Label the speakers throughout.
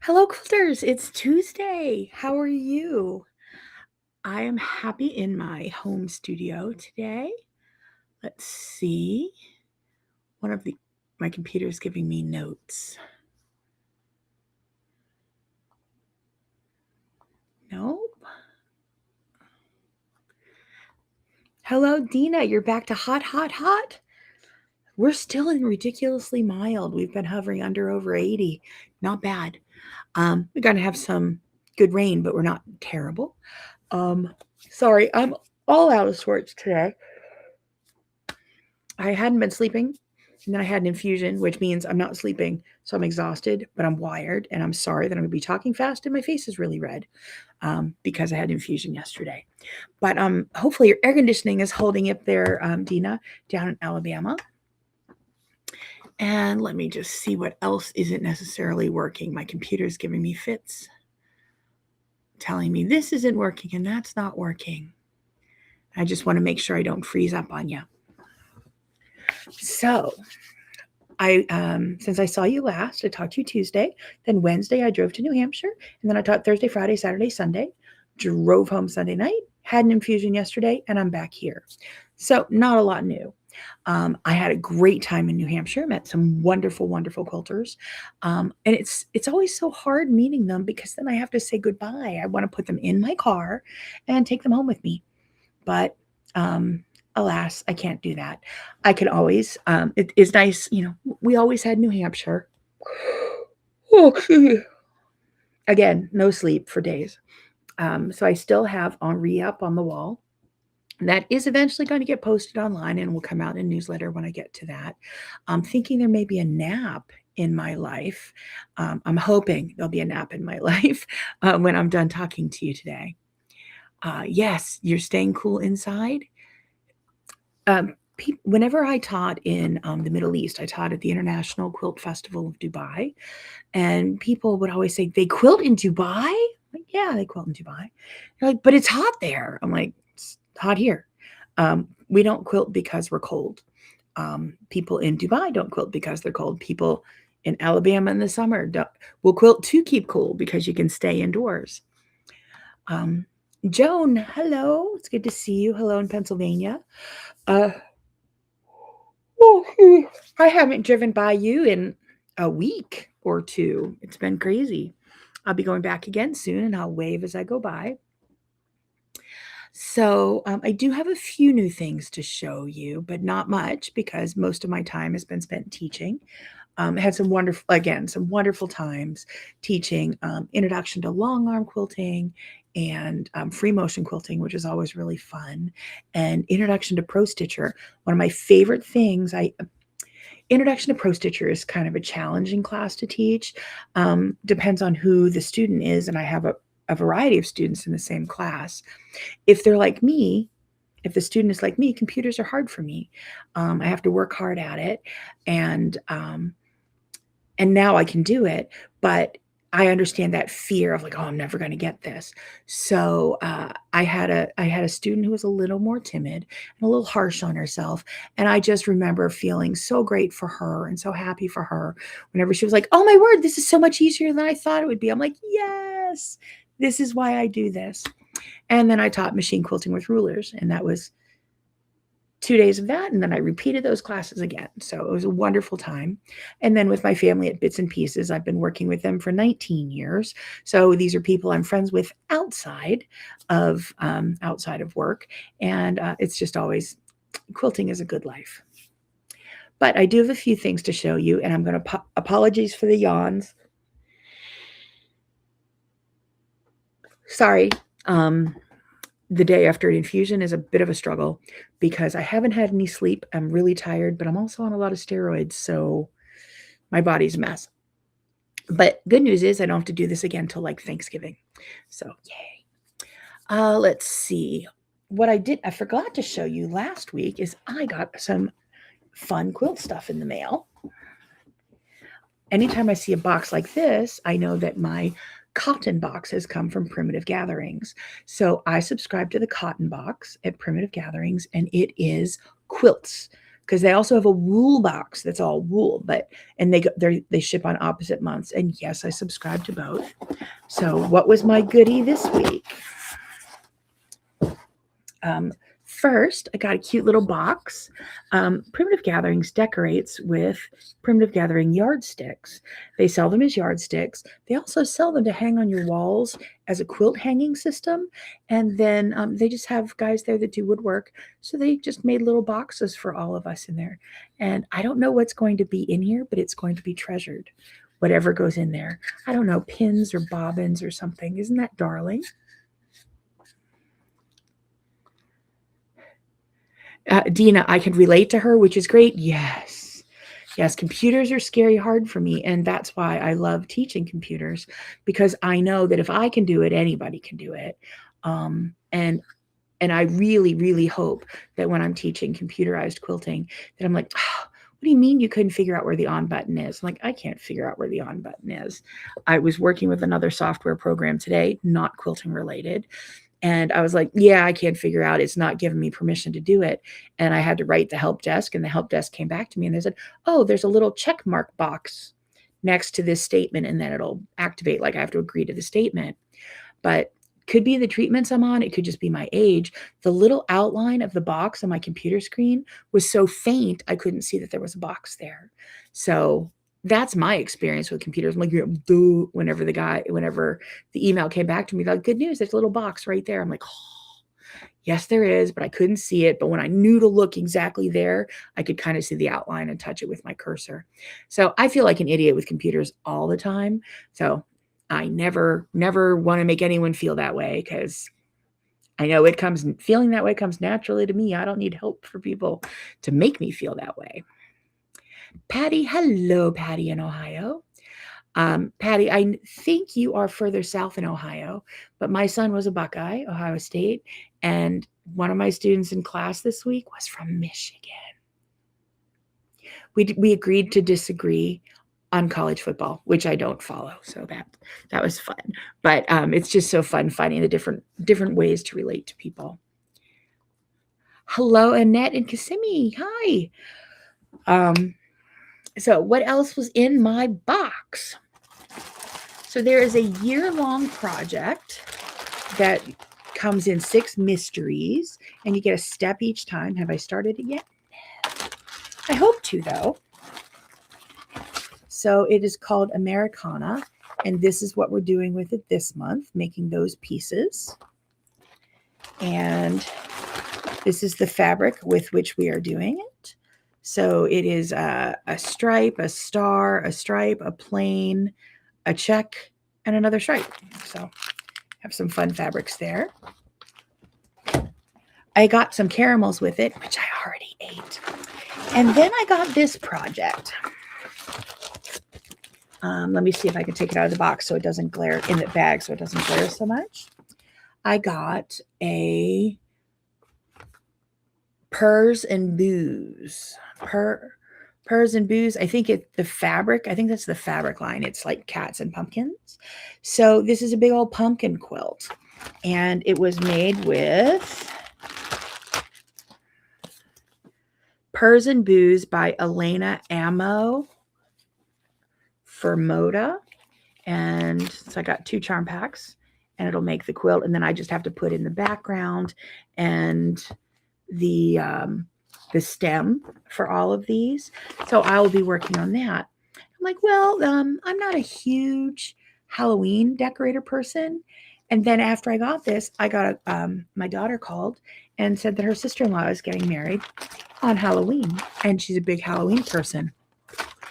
Speaker 1: Hello, quilters. It's Tuesday. How are you? I am happy in my home studio today. Let's see. One of my computer's giving me notes. Nope. Hello, Dina. You're back to hot, hot, hot. We're still in ridiculously mild. We've been hovering under over 80. Not bad. We're gonna have some good rain, but we're not terrible. Um, Sorry, I'm all out of sorts today. I hadn't been sleeping, and then I had an infusion, which means I'm not sleeping, so I'm exhausted, but I'm wired, and I'm sorry that I'm going to be talking fast and my face is really red because I had an infusion yesterday. But hopefully your air conditioning is holding up there, Dina, down in Alabama. And let me just see what else isn't necessarily working. My computer's giving me fits, telling me this isn't working and that's not working. I just want to make sure I don't freeze up on you. So since I saw you last, I talked to you Tuesday. Then Wednesday, I drove to New Hampshire, and then I taught Thursday, Friday, Saturday, Sunday. Drove home Sunday night, had an infusion yesterday, and I'm back here. So not a lot new. I had a great time in New Hampshire. Met some wonderful, wonderful quilters, and it's always so hard meeting them because then I have to say goodbye. I want to put them in my car and take them home with me, but alas, I can't do that. I can always, it is nice, we always had New Hampshire. Oh, again, no sleep for days. So I still have Henri up on the wall. That is eventually going to get posted online and will come out in a newsletter when I get to that. I'm thinking there may be a nap in my life. I'm hoping there'll be a nap in my life when I'm done talking to you today. Yes, you're staying cool inside. Whenever I taught in the Middle East, I taught at the International Quilt Festival of Dubai, and people would always say, "They quilt in Dubai?" Like, yeah, they quilt in Dubai. They're like, "But it's hot there." I'm like, "It's hot here." We don't quilt because we're cold. People in Dubai don't quilt because they're cold. People in Alabama in the summer will quilt to keep cool because you can stay indoors. Um, Joan, hello. It's good to see you. Hello in Pennsylvania. Uh, Oh, I haven't driven by you in a week or two. It's been crazy. I'll be going back again soon and I'll wave as I go by. So, I do have a few new things to show you, but not much because most of my time has been spent teaching. Had some wonderful times teaching introduction to long arm quilting and free motion quilting, which is always really fun, and introduction to Pro Stitcher. One of my favorite things, Introduction to Pro Stitcher is kind of a challenging class to teach. Depends on who the student is, and I have a variety of students in the same class. If they're like me, if the student is like me, computers are hard for me. I have to work hard at it, and now I can do it, but I understand that fear of like, oh, I'm never going to get this. So I had a student who was a little more timid and a little harsh on herself, and I just remember feeling so great for her and so happy for her whenever she was like, "Oh my word, this is so much easier than I thought it would be." I'm like, "Yes, this is why I do this." And then I taught machine quilting with rulers, and that was 2 days of that, and then I repeated those classes again. So it was a wonderful time. And then with my family at Bits and Pieces, I've been working with them for 19 years. So these are people I'm friends with outside of work, and it's just always quilting is a good life. But I do have a few things to show you, and I'm going to apologies for the yawns. Sorry. The day after an infusion is a bit of a struggle because I haven't had any sleep. I'm really tired, but I'm also on a lot of steroids, so my body's a mess. But good news is I don't have to do this again until like Thanksgiving. So, yay. Let's see. What I forgot to show you last week is I got some fun quilt stuff in the mail. Anytime I see a box like this, I know that my cotton box has come from Primitive Gatherings. So I subscribe to the cotton box at Primitive Gatherings, and it is quilts because they also have a wool box that's all wool, and they ship on opposite months. And yes, I subscribe to both. So what was my goodie this week? First, I got a cute little box. Primitive Gatherings decorates with Primitive Gathering yardsticks. They sell them as yardsticks. They also sell them to hang on your walls as a quilt hanging system. And then they just have guys there that do woodwork. So they just made little boxes for all of us in there. And I don't know what's going to be in here, but it's going to be treasured. Whatever goes in there. I don't know, pins or bobbins or something. Isn't that darling? Dina, I could relate to her, which is great. Yes. Yes, computers are scary hard for me. And that's why I love teaching computers, because I know that if I can do it, anybody can do it. And I really, really hope that when I'm teaching computerized quilting, that I'm like, oh, what do you mean you couldn't figure out where the on button is? I'm like, I can't figure out where the on button is. I was working with another software program today, not quilting related. And I was like, yeah, I can't figure out. It's not giving me permission to do it. And I had to write the help desk, and the help desk came back to me and they said, oh, there's a little check mark box next to this statement, and then it'll activate. Like I have to agree to the statement. But could be the treatments I'm on. It could just be my age. The little outline of the box on my computer screen was so faint, I couldn't see that there was a box there. So that's my experience with computers. I'm like, whenever the email came back to me, like, good news, there's a little box right there. I'm like, oh, yes, there is, but I couldn't see it. But when I knew to look exactly there, I could kind of see the outline and touch it with my cursor. So I feel like an idiot with computers all the time. So I never want to make anyone feel that way, because I know feeling that way comes naturally to me. I don't need help for people to make me feel that way. Patty, hello, Patty in Ohio. Patty, I think you are further south in Ohio, but my son was a Buckeye, Ohio State, and one of my students in class this week was from Michigan. We agreed to disagree on college football, which I don't follow, so that was fun. But it's just so fun finding the different ways to relate to people. Hello, Annette and Kissimmee. Hi. So what else was in my box? So there is a year-long project that comes in 6 mysteries, and you get a step each time. Have I started it yet? I hope to, though. So it is called Americana, and this is what we're doing with it this month, making those pieces. And this is the fabric with which we are doing it. So it is a stripe, a star, a stripe, a plain, a check, and another stripe. So have some fun fabrics there. I got some caramels with it, which I already ate. And then I got this project. Let me see if I can take it out of the box so it doesn't glare in the bag, so it doesn't glare so much. I got a Purrs and Booze. Purrs and Booze. I think it's the fabric. I think that's the fabric line. It's like cats and pumpkins. So this is a big old pumpkin quilt. And it was made with Purrs and Booze by Elena Amo for Moda. And so I got 2 charm packs, and it'll make the quilt. And then I just have to put in the background and the stem for all of these. So I will be working on that. I'm like, well, I'm not a huge Halloween decorator person. And then after I got this, I got my daughter called and said that her sister-in-law is getting married on Halloween, and she's a big Halloween person.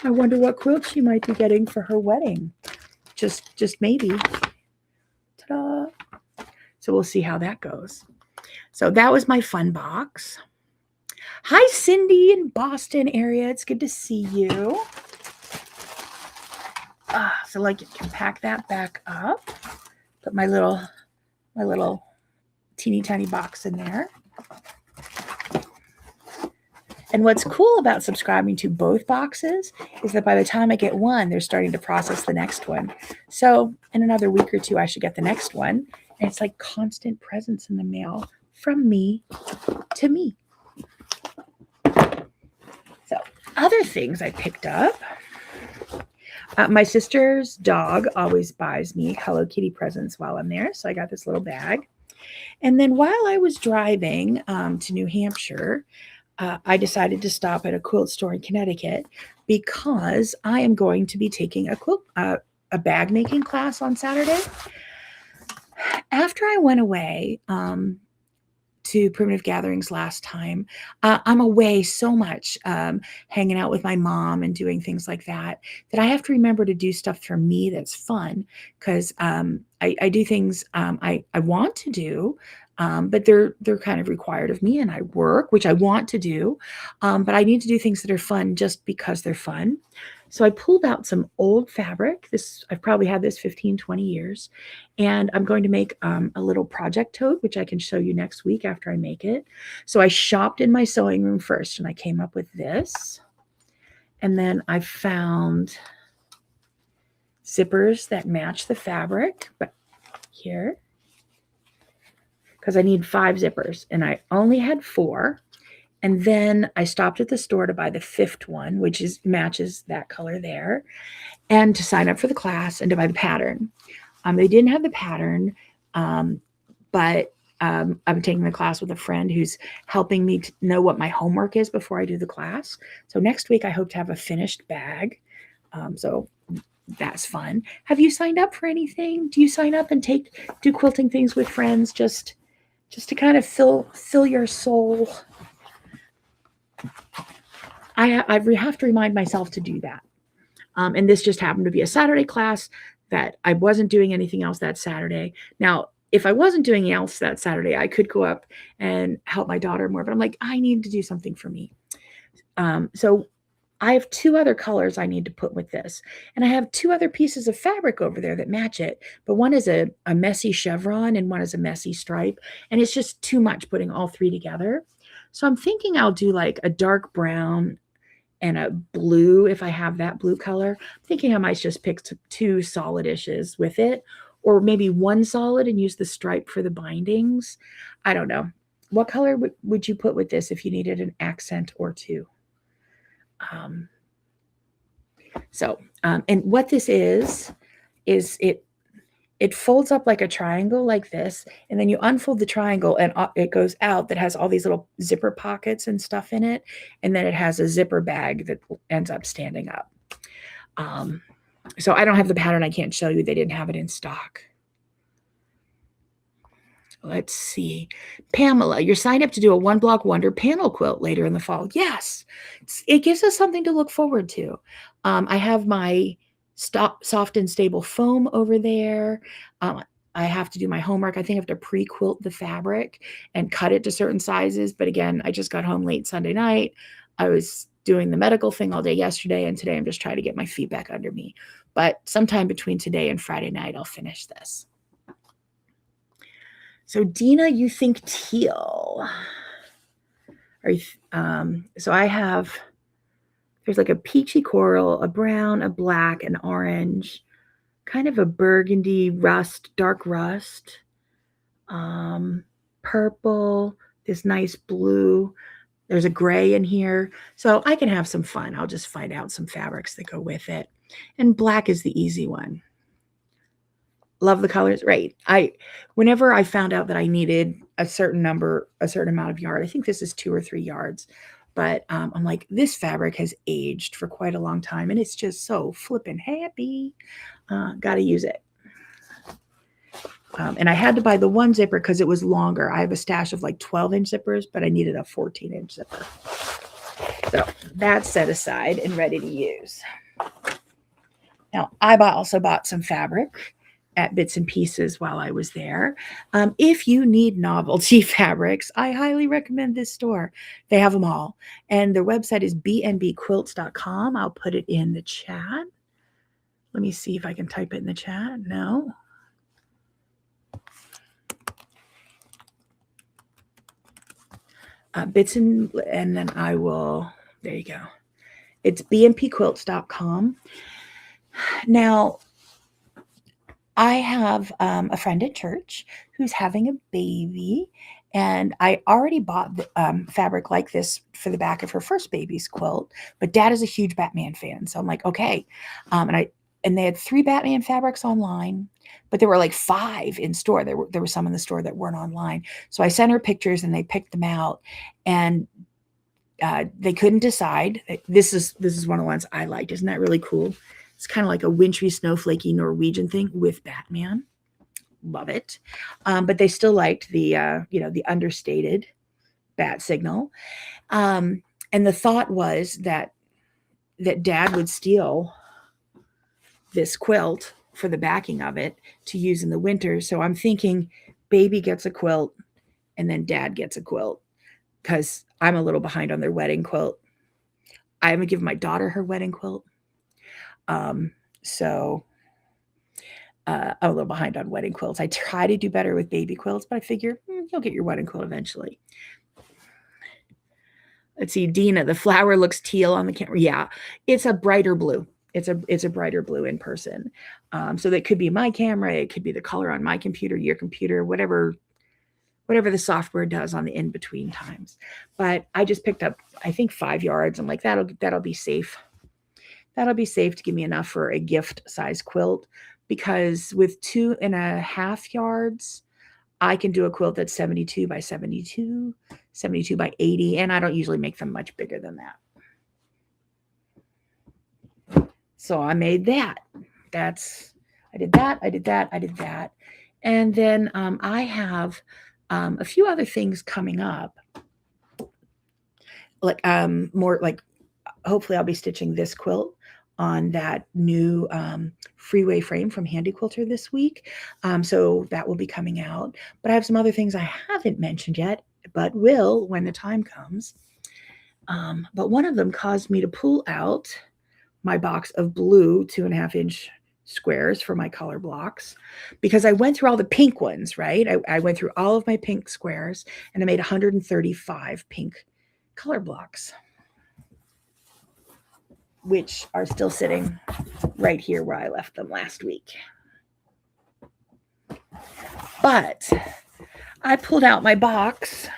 Speaker 1: I wonder what quilt she might be getting for her wedding. Just maybe. Ta-da! So we'll see how that goes. So that was my fun box. Hi, Cindy in Boston area. It's good to see you. So like you can pack that back up. Put my little teeny tiny box in there. And what's cool about subscribing to both boxes is that by the time I get one, they're starting to process the next one. So in another week or 2, I should get the next one. And it's like constant presence in the mail from me to me. Other things I picked up. My sister's dog always buys me Hello Kitty presents while I'm there. So I got this little bag. And then while I was driving to New Hampshire, I decided to stop at a quilt store in Connecticut because I am going to be taking a bag making class on Saturday. After I went away to Primitive Gatherings last time, I'm away so much, hanging out with my mom and doing things like that, that I have to remember to do stuff for me that's fun, because I do things I want to do, but they're kind of required of me, and I work, which I want to do, but I need to do things that are fun just because they're fun. So I pulled out some old fabric. I've probably had this 15, 20 years. And I'm going to make a little project tote, which I can show you next week after I make it. So I shopped in my sewing room first, and I came up with this. And then I found zippers that match the fabric, but here, because I need 5 zippers, and I only had 4. And then I stopped at the store to buy the 5th one, which matches that color there, and to sign up for the class and to buy the pattern. They didn't have the pattern, but I'm taking the class with a friend who's helping me to know what my homework is before I do the class. So next week I hope to have a finished bag. So that's fun. Have you signed up for anything? Do you sign up and do quilting things with friends just to kind of fill your soul? I have to remind myself to do that. And this just happened to be a Saturday class that I wasn't doing anything else that Saturday. Now, if I wasn't doing anything else that Saturday, I could go up and help my daughter more, but I'm like, I need to do something for me. So I have 2 other colors I need to put with this. And I have 2 other pieces of fabric over there that match it. But one is a messy chevron and one is a messy stripe. And it's just too much putting all 3 together. So I'm thinking I'll do like a dark brown and a blue if I have that blue color. I'm thinking I might just pick 2 solid-ishes with it, or maybe 1 solid and use the stripe for the bindings. I don't know. What color would you put with this if you needed an accent or 2? And what this is it folds up like a triangle like this, and then you unfold the triangle and it goes out, that has all these little zipper pockets and stuff in it, and then it has a zipper bag that ends up standing up. So I don't have the pattern. I can't show you. They didn't have it in stock. Let's see. Pamela, you're signed up to do a One Block Wonder panel quilt later in the fall. Yes, it gives us something to look forward to. I have my soft and stable foam over there. I have to do my homework. I think I have to pre-quilt the fabric and cut it to certain sizes. But again, I just got home late Sunday night. I was doing the medical thing all day yesterday, and today I'm just trying to get my feet back under me. But sometime between today and Friday night, I'll finish this. So Dina, you think teal. So I have, there's like a peachy coral, a brown, a black, an orange, kind of a burgundy rust, dark rust, purple, this nice blue. There's a gray in here. So I can have some fun. I'll just find out some fabrics that go with it. And black is the easy one. Love the colors. Right. Whenever I found out that I needed a certain amount of yard, I think this is 2 or 3 yards, but I'm like, this fabric has aged for quite a long time, and it's just so flippin' happy. Got to use it. And I had to buy the 1 zipper because it was longer. I have a stash of like 12-inch zippers, but I needed a 14-inch zipper. So that's set aside and ready to use. Now, I also bought some fabric at Bits and Pieces while I was there. If you need novelty fabrics, I highly recommend this store. They have them all. And their website is bnbquilts.com. I'll put it in the chat. Let me see if I can type it in the chat. No. And then I will, there you go. It's bnbquilts.com. Now, I have a friend at church who's having a baby, And I already bought the, fabric like this for the back of her first baby's quilt, but Dad is a huge Batman fan, so I'm like, okay. And they had 3 Batman fabrics online, but there were like 5 in store. There were some in the store that weren't online. So I sent her pictures, and they picked them out, and they couldn't decide. This is one of the ones I liked. Isn't that really cool? It's kind of like a wintry, snowflakey Norwegian thing with Batman. Love it. But they still liked the the understated bat signal. And the thought was that Dad would steal this quilt for the backing of it to use in the winter. So I'm thinking baby gets a quilt and then Dad gets a quilt, because I'm a little behind on their wedding quilt. I haven't given my daughter her wedding quilt. So I'm a little behind on wedding quilts. I try to do better with baby quilts, but I figure you'll get your wedding quilt eventually. Let's see, Dina, the flower looks teal on the camera. Yeah, it's a brighter blue. It's a brighter blue in person. So that could be my camera. It could be the color on my computer, your computer, whatever the software does on the in-between times. But I just picked up, I think, 5 yards. I'm like, that'll be safe. That'll be safe to give me enough for a gift size quilt, because with 2.5 yards, I can do a quilt that's 72 by 72, 72 by 80, and I don't usually make them much bigger than that. So I made that. I did that. And then I have a few other things coming up. Like more like, hopefully I'll be stitching this quilt on that new freeway frame from Handy Quilter this week. So that will be coming out. But I have some other things I haven't mentioned yet, but will when the time comes. But one of them caused me to pull out my box of blue 2.5-inch squares for my color blocks, because I went through all the pink ones, right? I went through all of my pink squares, and I made 135 pink color blocks, which are still sitting right here where I left them last week. But I pulled out my box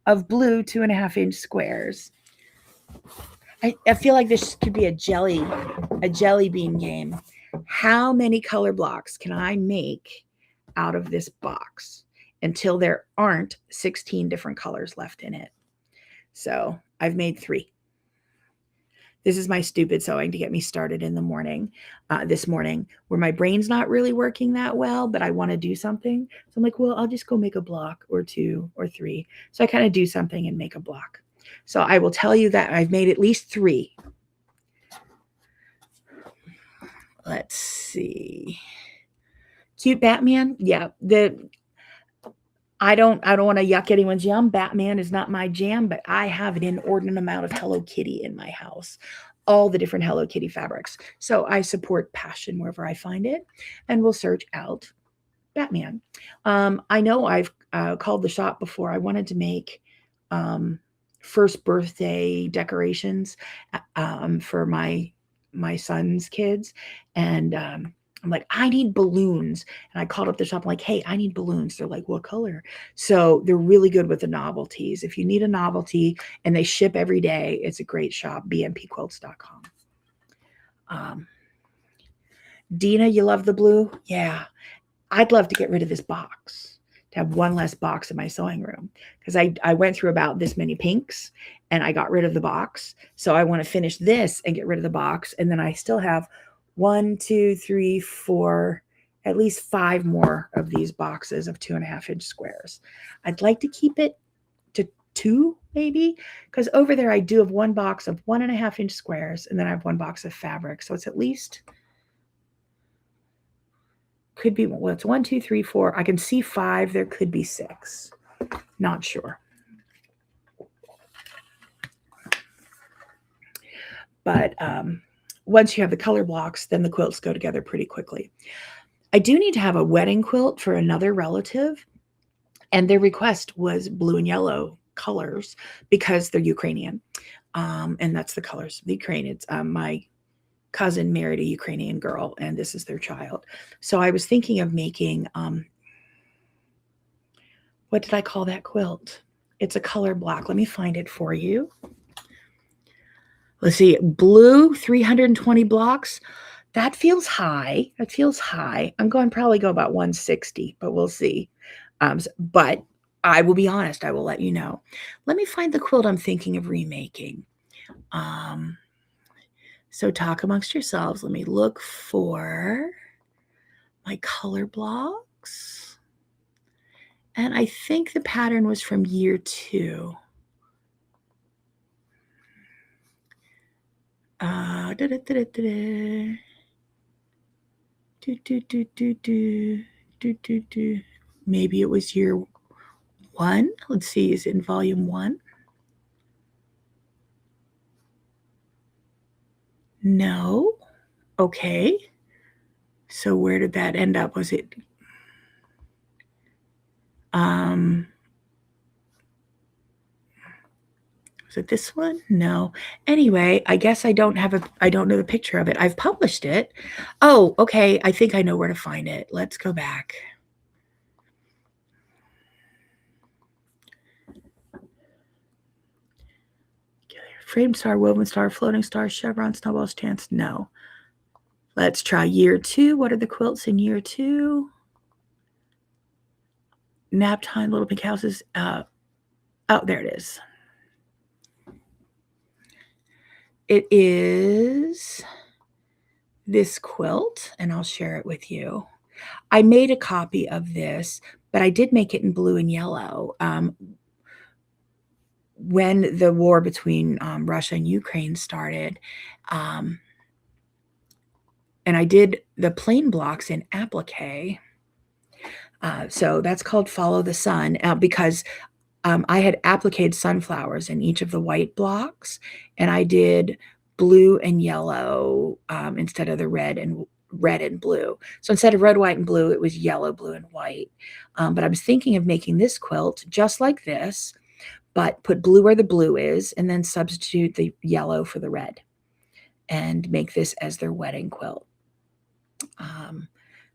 Speaker 1: of blue 2.5-inch squares. I feel like this could be a jelly bean game. How many color blocks can I make out of this box until there aren't 16 different colors left in it? So I've made 3. This is my stupid sewing to get me started in the morning, this morning, where my brain's not really working that well, but I want to do something. So I'm like, well, I'll just go make a block or 2 or 3. So I kind of do something and make a block. So I will tell you that I've made at least 3. Let's see. Cute Batman. Yeah. I don't want to yuck anyone's yum. Batman is not my jam, but I have an inordinate amount of Hello Kitty in my house. All the different Hello Kitty fabrics. So I support passion wherever I find it, and will search out Batman. I know I've called the shop before. I wanted to make first birthday decorations for my son's kids, and I'm like, I need balloons. And I called up the shop. I'm like, hey, I need balloons. They're like, what color? So they're really good with the novelties. If you need a novelty, and they ship every day, it's a great shop, bmpquilts.com. Dina, you love the blue? Yeah. I'd love to get rid of this box, to have one less box in my sewing room, because I went through about this many pinks and I got rid of the box. So I want to finish this and get rid of the box. And then I still have 1, 2, 3, 4, at least 5 more of these boxes of 2.5-inch squares. I'd like to keep it to 2, maybe, because over there I do have 1 box of 1.5-inch squares, and then I have 1 box of fabric. So it's at least, could be, well, it's 1, 2, 3, 4. I can see 5. There could be 6. Not sure. But once you have the color blocks, then the quilts go together pretty quickly. I do need to have a wedding quilt for another relative, and their request was blue and yellow colors because they're Ukrainian, and that's the colors of the Ukraine. It's my cousin married a Ukrainian girl, and this is their child. So I was thinking of making What did I call that quilt? It's a color block. Let me find it for you. Let's see, blue, 320 blocks. That feels high. That feels high. I'm going to probably go about 160, but we'll see. But I will be honest. I will let you know. Let me find the quilt I'm thinking of remaking. So talk amongst yourselves. Let me look for my color blocks. And I think the pattern was from year 2. Maybe it was year 1. Let's see, is it in volume 1? No. Okay. So where did that end up? Was it was it this one? No. Anyway, I guess I don't know the picture of it. I've published it. Oh, okay. I think I know where to find it. Let's go back. Framed star, woven star, floating star, chevron, snowball's chance. No. Let's try year 2. What are the quilts in year 2? Nap time, little pink houses. Oh, there it is. It is this quilt, and I'll share it with you. I made a copy of this, but I did make it in blue and yellow. When the war between Russia and Ukraine started, and I did the plain blocks in applique. So that's called Follow the Sun, because I had appliqued sunflowers in each of the white blocks, and I did blue and yellow instead of the red and blue. So instead of red, white, and blue, it was yellow, blue, and white. But I was thinking of making this quilt just like this, but put blue where the blue is, and then substitute the yellow for the red, and make this as their wedding quilt.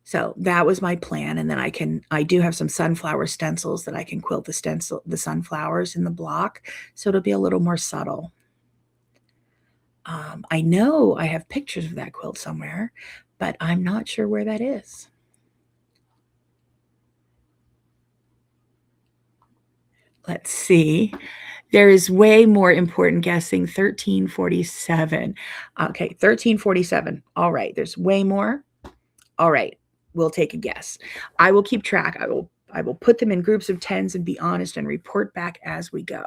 Speaker 1: So that was my plan. And then I do have some sunflower stencils that I can quilt the sunflowers in the block. So it'll be a little more subtle. I know I have pictures of that quilt somewhere, but I'm not sure where that is. Let's see. There is way more important guessing. 1347. Okay, 1347. All right, there's way more. All right, we'll take a guess. I will keep track. I will put them in groups of 10s and be honest and report back as we go.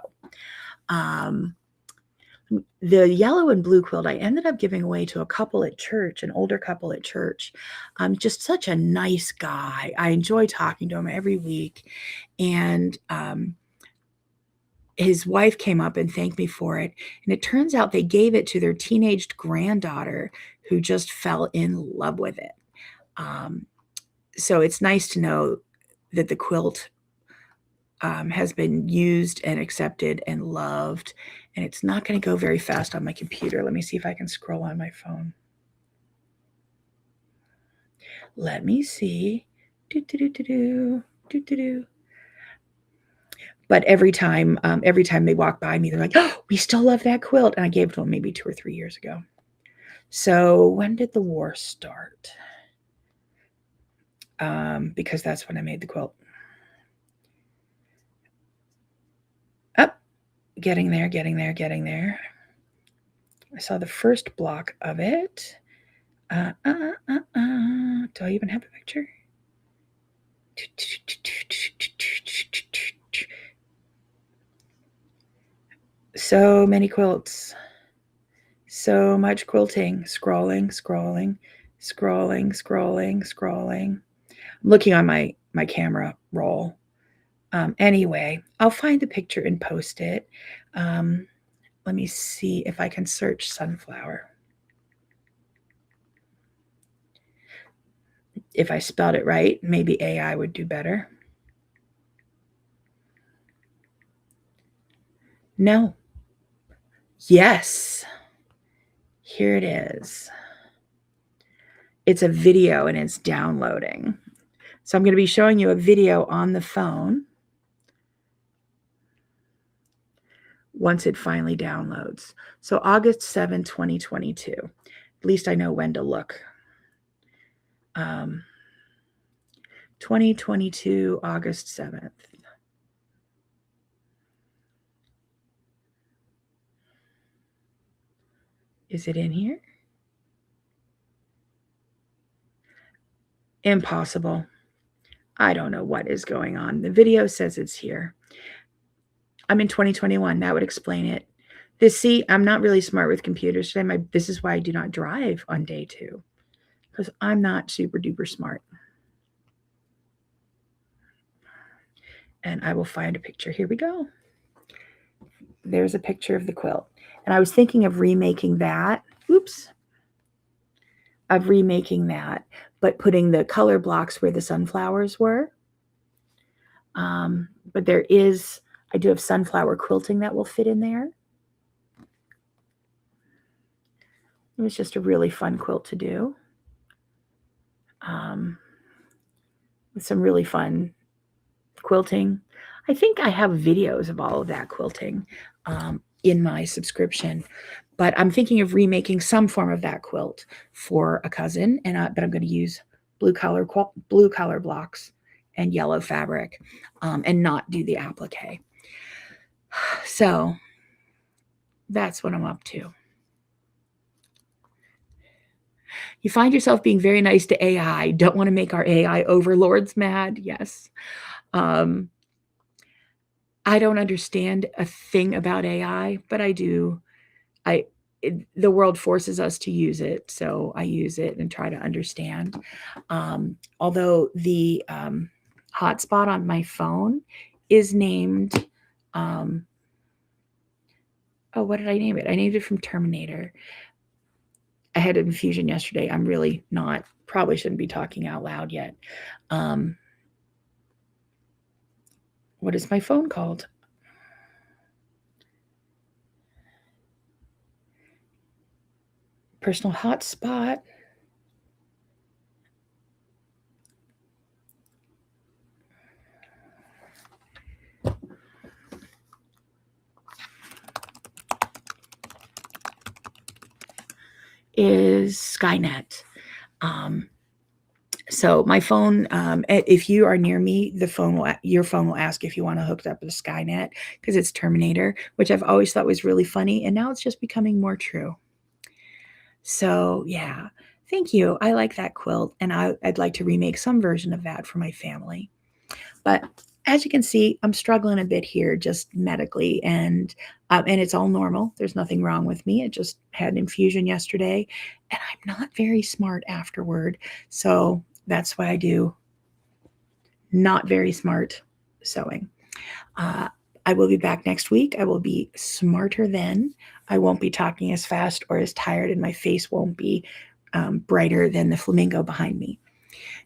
Speaker 1: The yellow and blue quilt I ended up giving away to a couple at church, an older couple at church. Just such a nice guy. I enjoy talking to him every week. And his wife came up and thanked me for it. And it turns out they gave it to their teenaged granddaughter who just fell in love with it. So it's nice to know that the quilt has been used and accepted and loved, and it's not going to go very fast on my computer. Let me see if I can scroll on my phone. Let me see. But every time they walk by me, they're like, "Oh, we still love that quilt," and I gave it to them maybe 2 or 3 years ago. So when did the war start? Because that's when I made the quilt. Up, getting there. I saw the first block of it. Do I even have a picture? So many quilts. So much quilting. Scrolling. I'm looking on my camera roll. Anyway, I'll find the picture and post it. Let me see if I can search sunflower. If I spelled it right, maybe AI would do better. No. Yes. Here it is. It's a video and it's downloading. So I'm going to be showing you a video on the phone. once it finally downloads. So August 7, 2022. At least I know when to look. 2022, August 7th. Is it in here? Impossible. I don't know what is going on. The video says it's here. I'm in 2021. That would explain it. See, I'm not really smart with computers today. This is why I do not drive on day 2, because I'm not super duper smart. And I will find a picture. Here we go. There's a picture of the quilt. And I was thinking of remaking that. Oops. Of remaking that, but putting the color blocks where the sunflowers were. But I do have sunflower quilting that will fit in there. It was just a really fun quilt to do. With some really fun quilting. I think I have videos of all of that quilting in my subscription, but I'm thinking of remaking some form of that quilt for a cousin, but I'm going to use blue color blocks and yellow fabric, and not do the applique. So that's what I'm up to. You find yourself being very nice to AI. Don't want to make our AI overlords mad. Yes. I don't understand a thing about AI, but I do. The world forces us to use it, so I use it and try to understand. Although the hotspot on my phone is named, what did I name it? I named it from Terminator. I had an infusion yesterday. I'm really probably shouldn't be talking out loud yet. What is my phone called? Personal hotspot. Is Skynet. So my phone, if you are near me, your phone will ask if you want to hook up with Skynet, because it's Terminator, which I've always thought was really funny, and now it's just becoming more true. So yeah, thank you. I like that quilt, and I'd like to remake some version of that for my family. But as you can see, I'm struggling a bit here, just medically, and it's all normal. There's nothing wrong with me. I just had an infusion yesterday, and I'm not very smart afterward. So that's why I do not very smart sewing. I will be back next week. I will be smarter then. I won't be talking as fast or as tired, and my face won't be brighter than the flamingo behind me.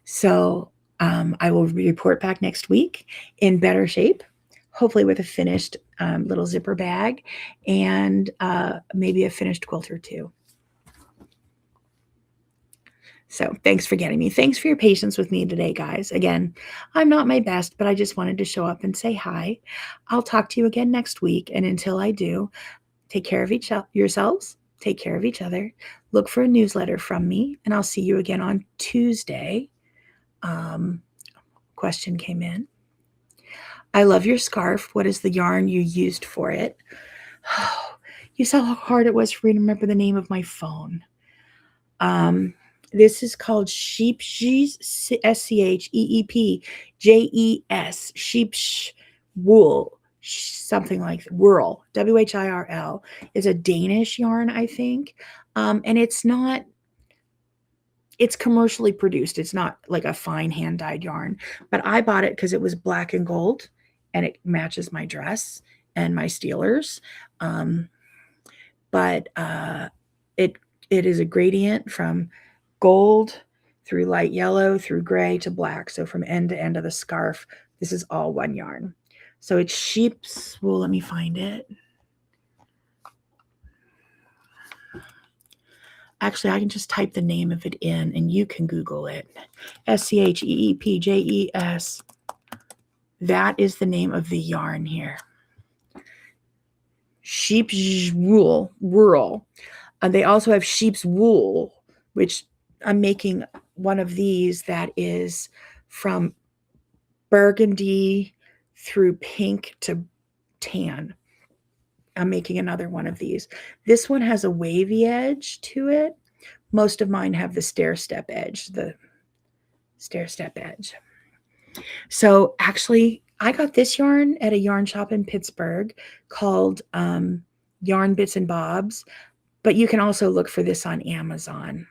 Speaker 1: So I will report back next week in better shape, hopefully with a finished little zipper bag and maybe a finished quilt or two. So thanks for getting me. Thanks for your patience with me today, guys. Again, I'm not my best, but I just wanted to show up and say hi. I'll talk to you again next week. And until I do, take care of yourselves. Take care of each other. Look for a newsletter from me, and I'll see you again on Tuesday. Question came in. I love your scarf. What is the yarn you used for it? Oh, you saw how hard it was for me to remember the name of my phone. This is called Sheepjes, SCHEEPJES, Sheepsh wool, something like Whirl, WHIRL. Is a Danish yarn, I think. And it's commercially produced. It's not like a fine hand-dyed yarn, but I bought it because it was black and gold, and it matches my dress and my Steelers. But it is a gradient from gold through light yellow through gray to black. So from end to end of the scarf, this is all one yarn. So it's sheep's wool. Let me find it. Actually, I can just type the name of it in and you can Google it. SCHEEPJES. That is the name of the yarn here. sheep's wool. And they also have sheep's wool, which I'm making one of these that is from burgundy through pink to tan. I'm making another one of these. This one has a wavy edge to it. Most of mine have the stair step edge. So actually, I got this yarn at a yarn shop in Pittsburgh called Yarn Bits and Bobs, but you can also look for this on Amazon.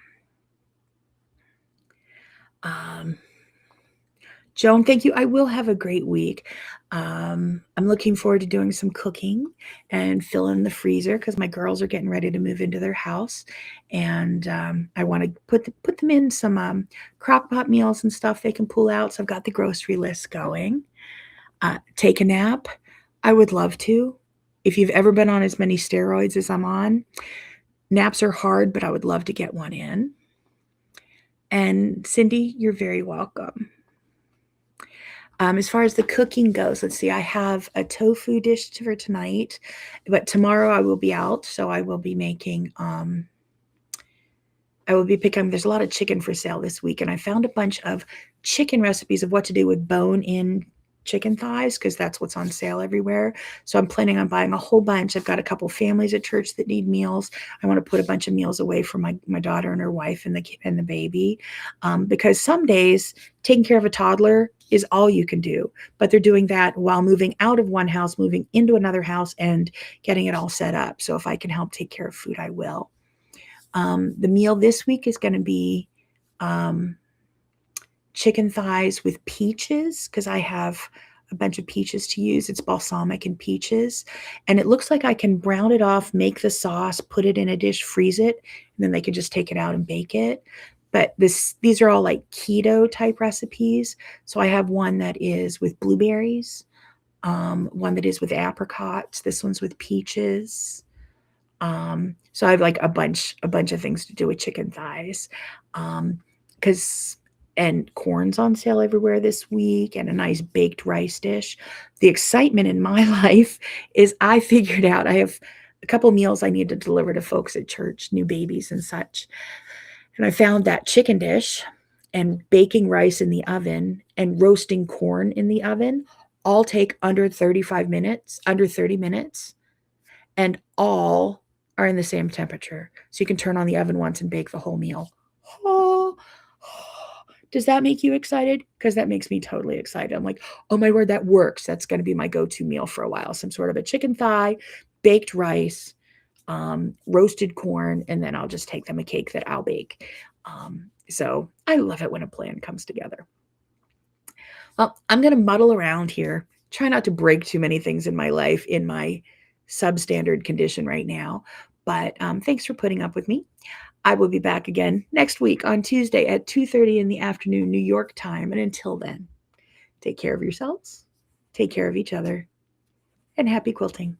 Speaker 1: Joan, thank you. I will have a great week. I'm looking forward to doing some cooking and filling the freezer because my girls are getting ready to move into their house, and I want to put them in some crock pot meals and stuff they can pull out. So I've got the grocery list going. Take a nap. I would love to. If you've ever been on as many steroids as I'm on, naps are hard, but I would love to get one in. And Cindy, you're very welcome. As far as the cooking goes, let's see, I have a tofu dish for tonight, but tomorrow I will be out, so I will be making, there's a lot of chicken for sale this week, and I found a bunch of chicken recipes of what to do with bone-in chicken thighs because that's what's on sale everywhere. So I'm planning on buying a whole bunch. I've got a couple families at church that need meals. I want to put a bunch of meals away for my daughter and her wife and the baby, because some days taking care of a toddler is all you can do, but they're doing that while moving out of one house, moving into another house, and getting it all set up. So if I can help take care of food, I will. The meal this week is going to be chicken thighs with peaches because I have a bunch of peaches to use. It's balsamic and peaches. And it looks like I can brown it off, make the sauce, put it in a dish, freeze it, and then they can just take it out and bake it. But these are all like keto type recipes. So I have one that is with blueberries, one that is with apricots. This one's with peaches. So I have like a bunch of things to do with chicken thighs. And corn's on sale everywhere this week, and a nice baked rice dish. The excitement in my life is I figured out I have a couple meals I need to deliver to folks at church, new babies and such. And I found that chicken dish and baking rice in the oven and roasting corn in the oven all take under 30 minutes, and all are in the same temperature. So you can turn on the oven once and bake the whole meal. Oh, does that make you excited? Because that makes me totally excited. I'm like, oh my word, that works. That's going to be my go-to meal for a while. Some sort of a chicken thigh, baked rice, roasted corn, and then I'll just take them a cake that I'll bake. So I love it when a plan comes together. Well, I'm going to muddle around here. Try not to break too many things in my life in my substandard condition right now. But thanks for putting up with me. I will be back again next week on Tuesday at 2:30 in the afternoon, New York time. And until then, take care of yourselves, take care of each other, and happy quilting.